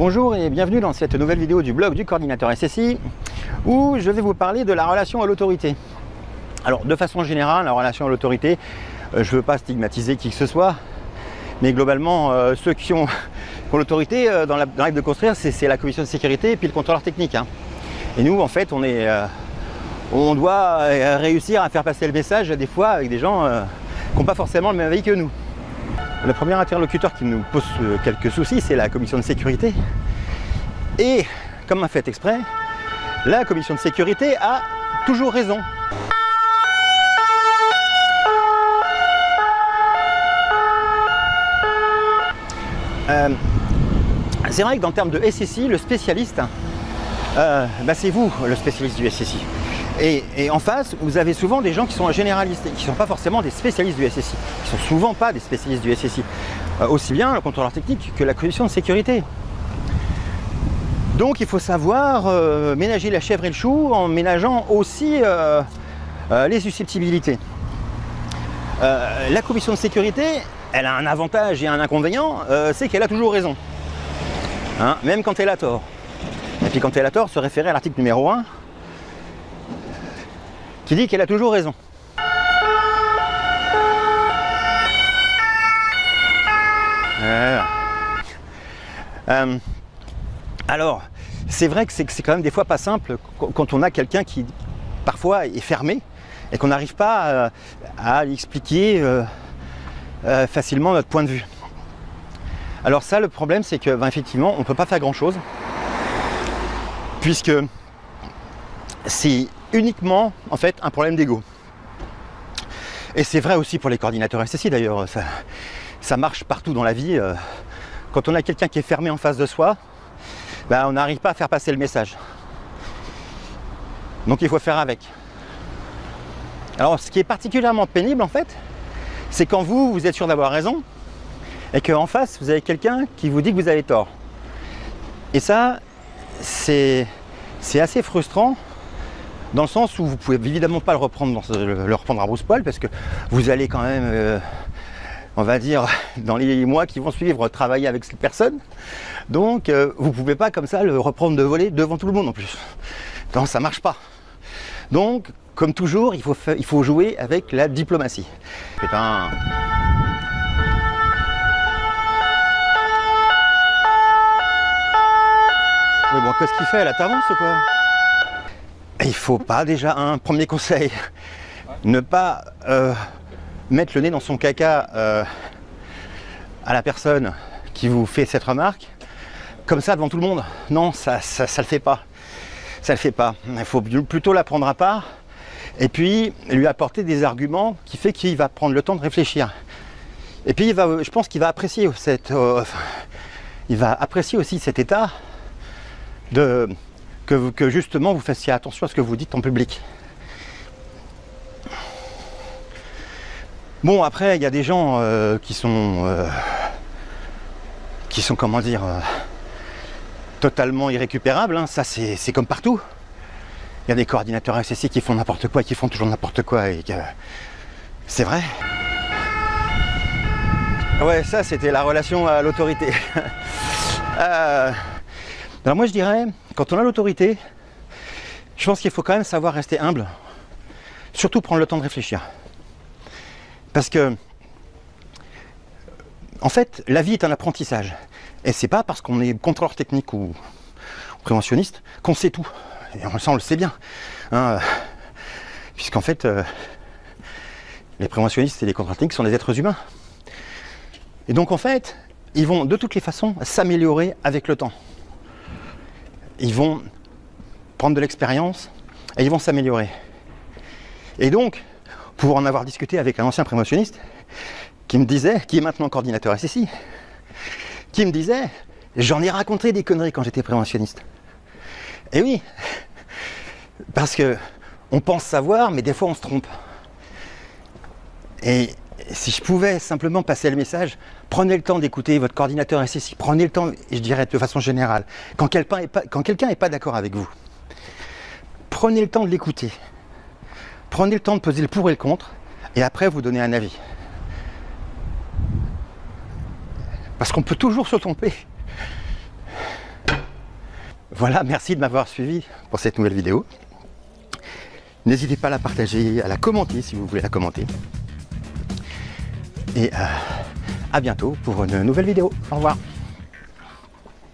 Bonjour et bienvenue dans cette nouvelle vidéo du blog du coordinateur SSI où je vais vous parler de la relation à l'autorité. Alors de façon générale, la relation à l'autorité, je ne veux pas stigmatiser qui que ce soit, mais globalement ceux qui ont l'autorité dans la règle de construire, c'est la commission de sécurité et puis le contrôleur technique. Et nous en fait on doit réussir à faire passer le message des fois avec des gens qui n'ont pas forcément le même avis que nous. Le premier interlocuteur qui nous pose quelques soucis, c'est la commission de sécurité. Et, comme un fait exprès, la commission de sécurité a toujours raison. C'est vrai que dans le terme de SSI, le spécialiste, c'est vous le spécialiste du SSI. Et en face, vous avez souvent des gens qui sont généralistes et qui ne sont pas forcément des spécialistes du SSI. Qui ne sont souvent pas des spécialistes du SSI. Aussi bien le contrôleur technique que la commission de sécurité. Donc il faut savoir ménager la chèvre et le chou en ménageant aussi les susceptibilités. La commission de sécurité, elle a un avantage et un inconvénient, c'est qu'elle a toujours raison. Même quand elle a tort. Et puis quand elle a tort, se référer à l'article numéro 1, qui dit qu'elle a toujours raison. Voilà. Alors, c'est vrai que c'est quand même des fois pas simple quand on a quelqu'un qui parfois est fermé et qu'on n'arrive pas à lui expliquer facilement notre point de vue. Alors ça, le problème, c'est que effectivement, on ne peut pas faire grand-chose puisque c'est uniquement en fait un problème d'ego. Et c'est vrai aussi pour les coordinateurs SSI d'ailleurs, ça marche partout dans la vie. Quand on a quelqu'un qui est fermé en face de soi, on n'arrive pas à faire passer le message. Donc il faut faire avec. Alors ce qui est particulièrement pénible en fait, c'est quand vous êtes sûr d'avoir raison et qu'en face vous avez quelqu'un qui vous dit que vous avez tort. Et ça, c'est assez frustrant. Dans le sens où vous ne pouvez évidemment pas le reprendre à brousse-poil parce que vous allez quand même, on va dire, dans les mois qui vont suivre, travailler avec cette personne. Donc vous ne pouvez pas comme ça le reprendre de voler devant tout le monde en plus. Non, ça ne marche pas. Donc, comme toujours, il faut jouer avec la diplomatie. Putain. Oui, bon, qu'est-ce qu'il fait là? T'avances ou quoi? Il ne faut pas, déjà, un premier conseil, ne pas mettre le nez dans son caca à la personne qui vous fait cette remarque, comme ça devant tout le monde. Non, ça le fait pas. Ça le fait pas. Il faut plutôt la prendre à part et puis lui apporter des arguments qui fait qu'il va prendre le temps de réfléchir. Et puis je pense qu'il va apprécier aussi cet état que justement vous fassiez attention à ce que vous dites en public. Bon, après, il y a des gens qui sont comment dire, totalement irrécupérables. Ça, c'est comme partout. Il y a des coordinateurs SSI qui font n'importe quoi et qui font toujours n'importe quoi. Et c'est vrai. Ouais, ça, c'était la relation à l'autorité. Alors moi je dirais, quand on a l'autorité, je pense qu'il faut quand même savoir rester humble, surtout prendre le temps de réfléchir. Parce que, en fait, la vie est un apprentissage. Et c'est pas parce qu'on est contrôleur technique ou préventionniste qu'on sait tout. Et ça on le sait bien. Puisqu'en fait, les préventionnistes et les contrôleurs techniques sont des êtres humains. Et donc en fait, ils vont de toutes les façons s'améliorer avec le temps. Ils vont prendre de l'expérience et ils vont s'améliorer. Et donc, pour en avoir discuté avec un ancien préventionniste qui me disait, qui est maintenant coordinateur SSI, qui me disait, j'en ai raconté des conneries quand j'étais préventionniste. Et oui, parce que on pense savoir, mais des fois on se trompe. Et si je pouvais simplement passer le message, prenez le temps d'écouter votre coordinateur SSI, prenez le temps, je dirais de façon générale, quand quelqu'un n'est pas d'accord avec vous, prenez le temps de l'écouter, prenez le temps de peser le pour et le contre, et après vous donnez un avis. Parce qu'on peut toujours se tromper. Voilà, merci de m'avoir suivi pour cette nouvelle vidéo. N'hésitez pas à la partager, à la commenter si vous voulez la commenter. Et à bientôt pour une nouvelle vidéo. Au revoir.